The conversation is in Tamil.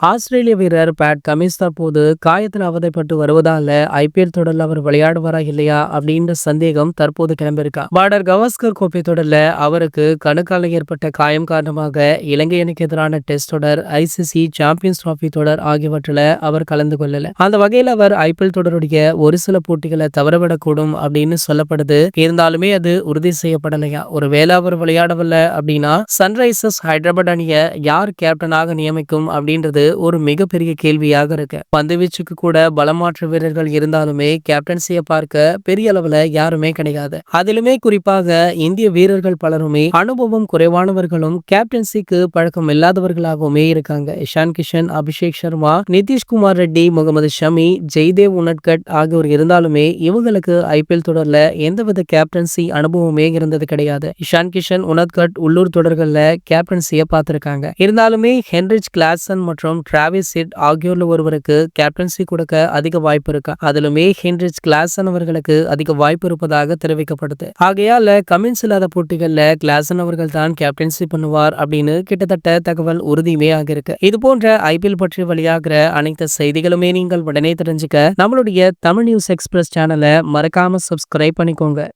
ஆஸ்திரேலிய வீரர் பேட் கமின்ஸ் தற்போது காயத்தில் அவதைப்பட்டு வருவதால ஐபிஎல் தொடரில் அவர் விளையாடுவாரா இல்லையா அப்படின்ற சந்தேகம் தற்போது கிளம்பியிருக்கா. பார்டர் கவாஸ்கர் கோப்பை தொடரில் அவருக்கு கணுக்கால ஏற்பட்ட காயம் காரணமாக இலங்கை அணிக்கு எதிரான டெஸ்ட் தொடர், ஐசிசி சாம்பியன்ஸ் டிராபி தொடர் ஆகியவற்றில் அவர் கலந்து கொள்ளல. அந்த வகையில் அவர் ஐபிஎல் தொடருடைய ஒரு சில போட்டிகளை தவறவிடக்கூடும் அப்படின்னு சொல்லப்படுது. இருந்தாலுமே அது உறுதி செய்யப்படலையா. ஒருவேளை அவர் விளையாடவில்லை அப்படின்னா சன்ரைசர்ஸ் ஹைதராபாத் அணியை யார் கேப்டனாக நியமிக்கும் அப்படின்றது ஒரு மிகப்பெரிய கேள்வியாக இருக்கு. பந்துவீச்சுக்கு கூட பலமாற்று வீரர்கள் இருந்தாலுமே கேப்டன்சியை பார்க்க பெரிய அளவுல யாருமே கிடையாது. அதிலுமே குறிப்பாக இந்திய வீரர்கள் பலருமே அனுபவம் குறைவானவர்களும் கேப்டன்சிக்கு பழக்கம் இல்லாதவர்களாகவுமே இருக்காங்க. இஷான் கிஷன், அபிஷேக் சர்மா, நிதிஷ்குமார் ரெட்டி, முகமது ஷமி, ஜெய்தேவ் உனட்கட் ஆகியோர் இருந்தாலுமே இவங்களுக்கு ஐபிஎல் தொடர்ல எந்தவித கேப்டன்சி அனுபவமே இருந்தது கிடையாது. இஷான் கிஷன், உனட்கட் உள்ளூர் தொடர்கள்ல கேப்டன்சியை பார்த்திருக்காங்க. இருந்தாலுமே ஹென்ரிச் கிளாசன் மற்றும் டிராவிஸ் ஹெட் ஆகியோர்ல ஒருவருக்கு கேப்டன்சி கொடுக்க அதிக வாய்ப்பு இருக்கு. அதிலுமே ஹென்ரிச் கிளாசன் அவர்களுக்கு அதிக வாய்ப்பு இருப்பதாக தெரிவிக்கப்படுது. ஆகையால கமின்ஸ் இல்லாத போட்டிகள்ல கிளாசன் அவர்கள் தான் கேப்டன்சி பண்ணுவார் அப்படின்னு கிட்டத்தட்ட தகவல் உறுதியுமே ஆகிருக்கு. இது போன்ற ஐபிஎல் பற்றி வெளியாகிற அனைத்து செய்திகளுமே நீங்கள் உடனே தெரிஞ்சுக்க நம்மளுடைய தமிழ் நியூஸ் எக்ஸ்பிரஸ் சேனலை மறக்காம சப்ஸ்கிரைப் பண்ணிக்கோங்க.